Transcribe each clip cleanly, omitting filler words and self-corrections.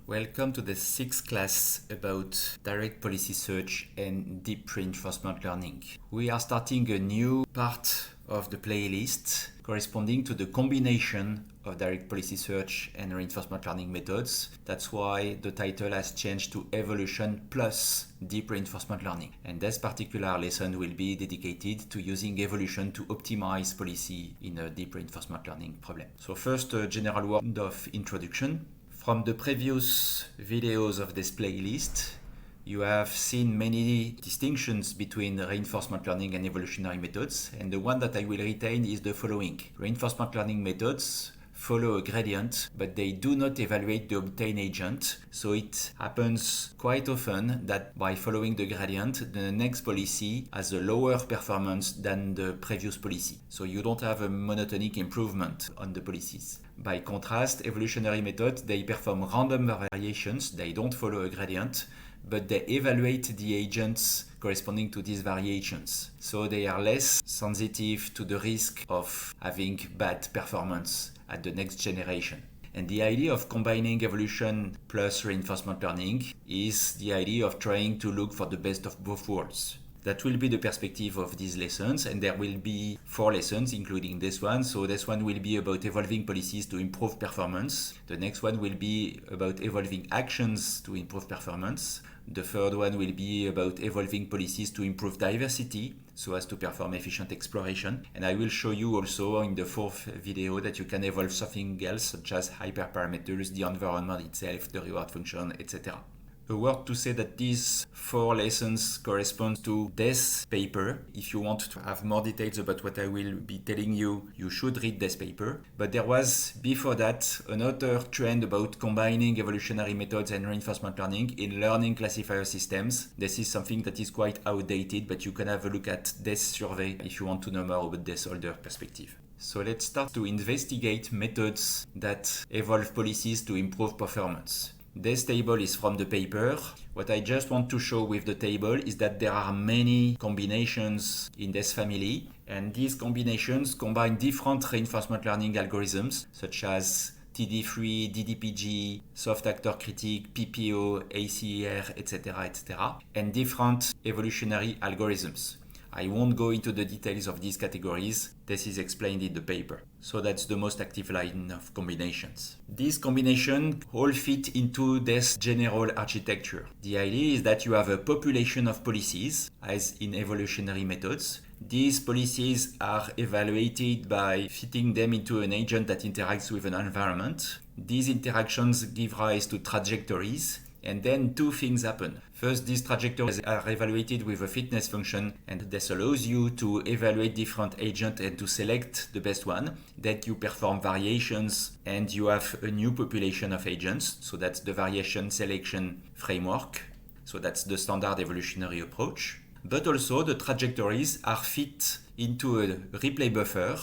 Welcome to the sixth class about direct policy search and deep reinforcement learning. We are starting a new part of the playlist corresponding to the combination of direct policy search and reinforcement learning methods. That's why the title has changed to Evolution plus Deep Reinforcement Learning. And this particular lesson will be dedicated to using evolution to optimize policy in a deep reinforcement learning problem. So first, a general word of introduction. From the previous videos of this playlist, you have seen many distinctions between reinforcement learning and evolutionary methods, and the one that I will retain is the following. Reinforcement learning methods follow a gradient, but they do not evaluate the obtained agent, so it happens quite often that by following the gradient, the next policy has a lower performance than the previous policy. So you don't have a monotonic improvement on the policies. By contrast, evolutionary methods, they perform random variations, they don't follow a gradient, but they evaluate the agents corresponding to these variations. So they are less sensitive to the risk of having bad performance at the next generation. And the idea of combining evolution plus reinforcement learning is the idea of trying to look for the best of both worlds. That will be the perspective of these lessons, and there will be 4 lessons, including this one. So this one will be about evolving policies to improve performance. The next one will be about evolving actions to improve performance. The third one will be about evolving policies to improve diversity, so as to perform efficient exploration. And I will show you also in the 4th video that you can evolve something else, such as hyperparameters, the environment itself, the reward function, etc. A word to say that these 4 lessons correspond to this paper. If you want to have more details about what I will be telling you, you should read this paper. But there was, before that, another trend about combining evolutionary methods and reinforcement learning in learning classifier systems. This is something that is quite outdated, but you can have a look at this survey if you want to know more about this older perspective. So let's start to investigate methods that evolve policies to improve performance. This table is from the paper. What I just want to show with the table is that there are many combinations in this family, and these combinations combine different reinforcement learning algorithms such as TD3, DDPG, soft actor critique, PPO, ACER, etc., and different evolutionary algorithms. I won't go into the details of these categories. This is explained in the paper. So that's the most active line of combinations. These combinations all fit into this general architecture. The idea is that you have a population of policies, as in evolutionary methods. These policies are evaluated by fitting them into an agent that interacts with an environment. These interactions give rise to trajectories. And then 2 things happen. First, these trajectories are evaluated with a fitness function, and this allows you to evaluate different agents and to select the best one. Then you perform variations and you have a new population of agents. So that's the variation selection framework. So that's the standard evolutionary approach. But also the trajectories are fit into a replay buffer.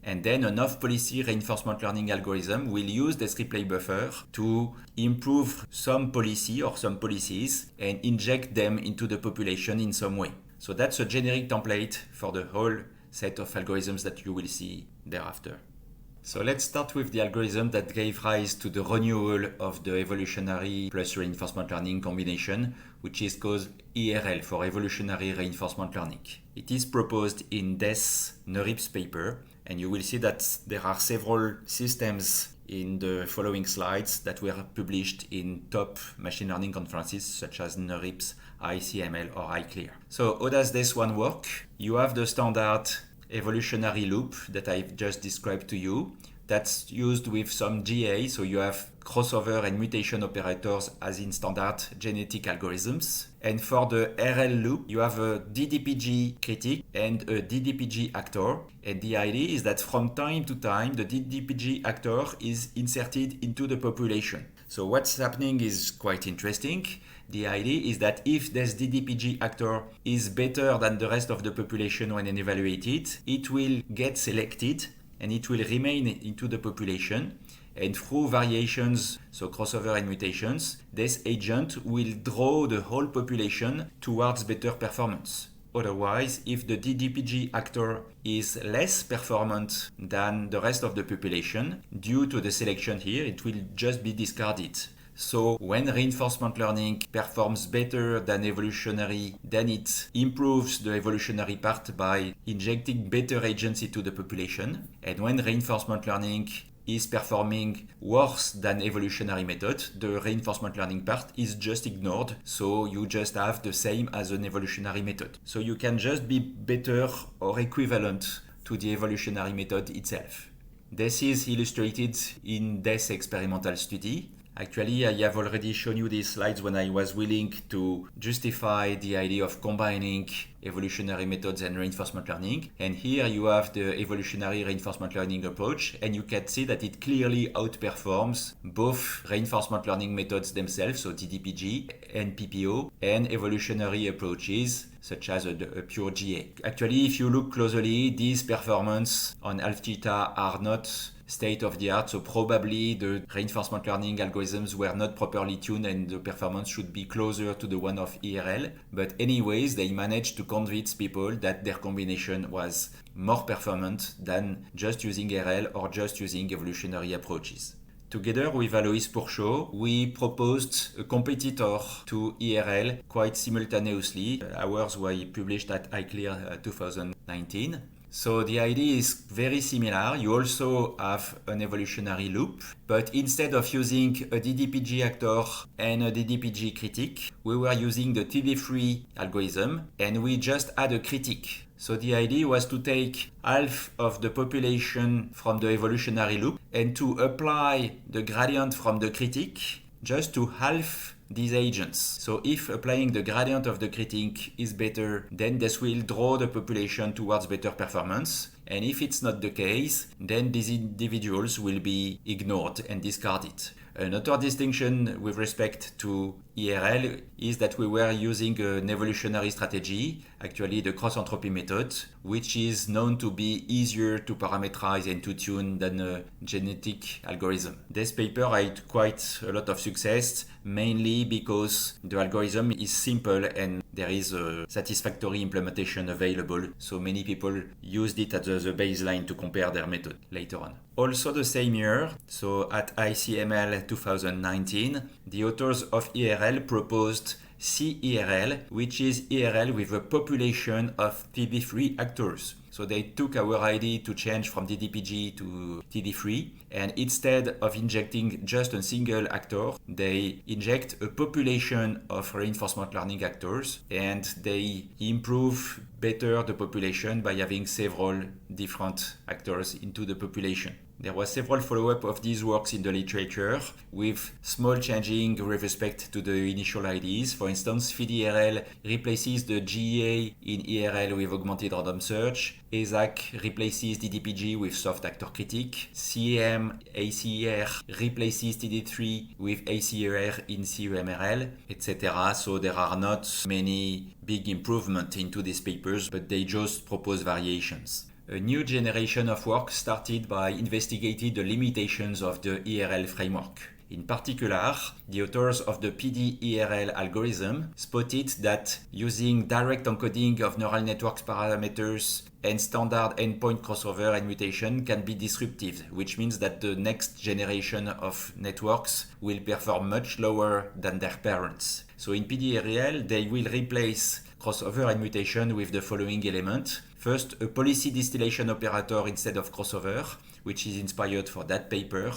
And then an off-policy reinforcement learning algorithm will use this replay buffer to improve some policy or some policies and inject them into the population in some way. So that's a generic template for the whole set of algorithms that you will see thereafter. So let's start with the algorithm that gave rise to the renewal of the evolutionary plus reinforcement learning combination, which is called ERL for evolutionary reinforcement learning. It is proposed in this NeurIPS paper, and you will see that there are several systems in the following slides that were published in top machine learning conferences such as NeurIPS, ICML, or ICLR. So how does this one work? You have the standard evolutionary loop that I've just described to you. That's used with some GA, so you have crossover and mutation operators as in standard genetic algorithms. And for the RL loop, you have a DDPG critic and a DDPG actor. And the idea is that from time to time, the DDPG actor is inserted into the population. So what's happening is quite interesting. The idea is that if this DDPG actor is better than the rest of the population when evaluated, it will get selected and it will remain into the population. And through variations, so crossover and mutations, this agent will draw the whole population towards better performance. Otherwise, if the DDPG actor is less performant than the rest of the population, due to the selection here, it will just be discarded. So when reinforcement learning performs better than evolutionary, then it improves the evolutionary part by injecting better agents into the population. And when reinforcement learning is performing worse than evolutionary method, the reinforcement learning part is just ignored, so you just have the same as an evolutionary method. So you can just be better or equivalent to the evolutionary method itself. This is illustrated in this experimental study. Actually, I have already shown you these slides when I was willing to justify the idea of combining evolutionary methods and reinforcement learning. And here you have the evolutionary reinforcement learning approach, and you can see that it clearly outperforms both reinforcement learning methods themselves, so DDPG and PPO, and evolutionary approaches such as a pure GA. Actually, if you look closely, these performance on AlphaTheta are not state of the art, so probably the reinforcement learning algorithms were not properly tuned and the performance should be closer to the one of ERL. But anyways, they managed to convince people that their combination was more performant than just using RL or just using evolutionary approaches. Together with Alois Pourchot, we proposed a competitor to ERL quite simultaneously. Ours were published at ICLR 2019. So the idea is very similar. You also have an evolutionary loop, but instead of using a DDPG actor and a DDPG critic, we were using the TD3 algorithm and we just add a critic. So the idea was to take half of the population from the evolutionary loop and to apply the gradient from the critic just to half these agents. So if applying the gradient of the critic is better, then this will draw the population towards better performance. And if it's not the case, then these individuals will be ignored and discarded. Another distinction with respect to ERL is that we were using an evolutionary strategy, actually the cross-entropy method, which is known to be easier to parameterize and to tune than a genetic algorithm. This paper had quite a lot of success, mainly because the algorithm is simple and there is a satisfactory implementation available, so many people used it as the baseline to compare their method later on. Also the same year, so at ICML 2019, the authors of ERL proposed CERL, which is ERL with a population of TD3 actors. So they took our idea to change from DDPG to TD3, and instead of injecting just a single actor, they inject a population of reinforcement learning actors, and they improve better the population by having several different actors into the population. There was several follow-up of these works in the literature with small changing with respect to the initial ideas. For instance, FIDERL replaces the GEA in ERL with augmented random search. ESAC replaces DDPG with soft actor critique. CEM ACER replaces TD3 with ACER in CEMRL, etc. So there are not many big improvements into these papers, but they just propose variations. A new generation of work started by investigating the limitations of the ERL framework. In particular, the authors of the PD-ERL algorithm spotted that using direct encoding of neural networks parameters and standard endpoint crossover and mutation can be disruptive, which means that the next generation of networks will perform much lower than their parents. So in PD-ERL, they will replace crossover and mutation with the following element. First, a policy distillation operator instead of crossover, which is inspired for that paper,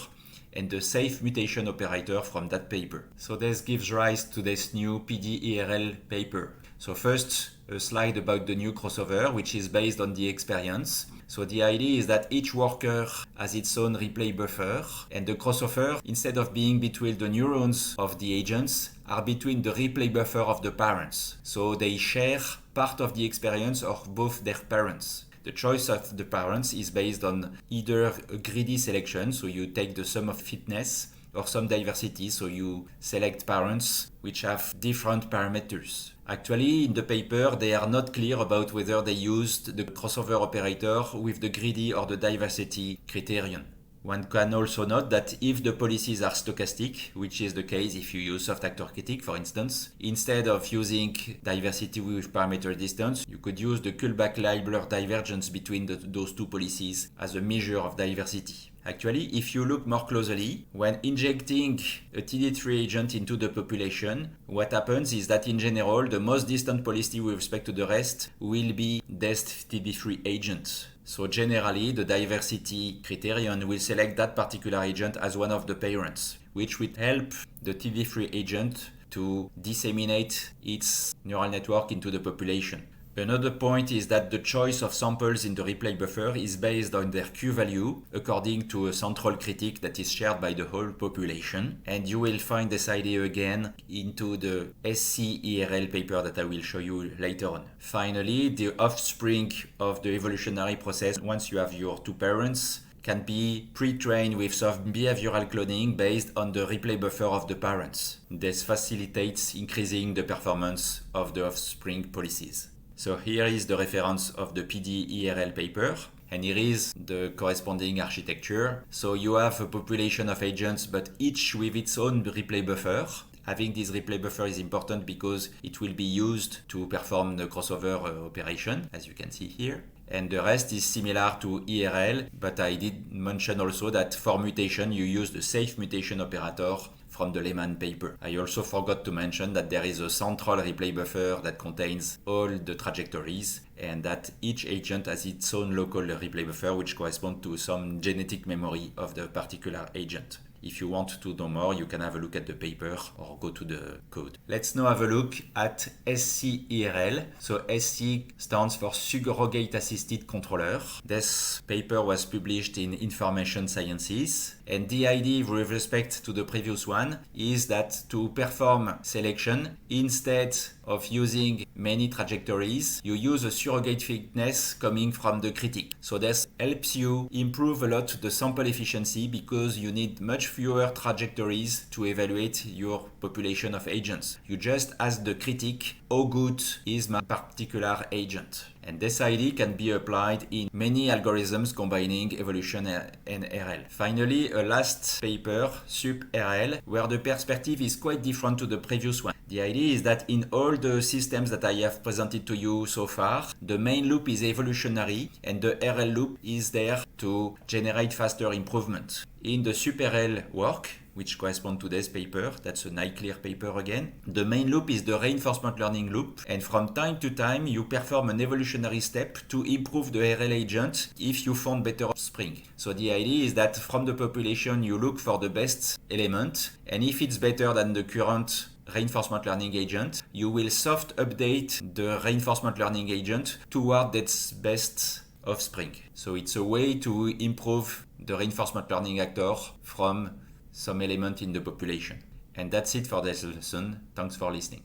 and the safe mutation operator from that paper. So this gives rise to this new PD-ERL paper. So first, a slide about the new crossover, which is based on the experience. So the idea is that each worker has its own replay buffer, and the crossover, instead of being between the neurons of the agents, are between the replay buffer of the parents. So they share part of the experience of both their parents. The choice of the parents is based on either a greedy selection, so you take the sum of fitness, or some diversity, so you select parents which have different parameters. Actually, in the paper, they are not clear about whether they used the crossover operator with the greedy or the diversity criterion. One can also note that if the policies are stochastic, which is the case if you use soft actor critique, for instance, instead of using diversity with parameter distance, you could use the Kullback-Leibler divergence between those two policies as a measure of diversity. Actually, if you look more closely, when injecting a TD3 agent into the population, what happens is that in general, the most distant policy with respect to the rest will be this TD3 agent. So generally, the diversity criterion will select that particular agent as one of the parents, which will help the TD3 agent to disseminate its neural network into the population. Another point is that the choice of samples in the replay buffer is based on their Q-value according to a central critic that is shared by the whole population. And you will find this idea again into the SC-ERL paper that I will show you later on. Finally, the offspring of the evolutionary process, once you have your two parents, can be pre-trained with some behavioral cloning based on the replay buffer of the parents. This facilitates increasing the performance of the offspring policies. So here is the reference of the PD-ERL paper, and here is the corresponding architecture. So you have a population of agents, but each with its own replay buffer. Having this replay buffer is important because it will be used to perform the crossover operation, as you can see here. And the rest is similar to ERL, but I did mention also that for mutation, you use the safe mutation operator from the Lehman paper. I also forgot to mention that there is a central replay buffer that contains all the trajectories and that each agent has its own local replay buffer which corresponds to some genetic memory of the particular agent. If you want to know more, you can have a look at the paper or go to the code. Let's now have a look at SC-ERL. So SC stands for Surrogate Assisted Controller. This paper was published in Information Sciences. And the idea with respect to the previous one is that to perform selection, instead of using many trajectories, you use a surrogate fitness coming from the critic. So this helps you improve a lot the sample efficiency because you need much fewer trajectories to evaluate your population of agents. You just ask the critic, how good is my particular agent? And this idea can be applied in many algorithms combining evolution and RL. Finally, a last paper, SUP-RL, where the perspective is quite different to the previous one. The idea is that in all the systems that I have presented to you so far, the main loop is evolutionary and the RL loop is there to generate faster improvement. In the SUP-RL work, which corresponds to this paper, that's an iClear paper again. The main loop is the reinforcement learning loop, and from time to time you perform an evolutionary step to improve the RL agent if you found better offspring. So the idea is that from the population you look for the best element, and if it's better than the current reinforcement learning agent, you will soft update the reinforcement learning agent toward its best offspring. So it's a way to improve the reinforcement learning actor from some element in the population. And that's it for this lesson. Thanks for listening.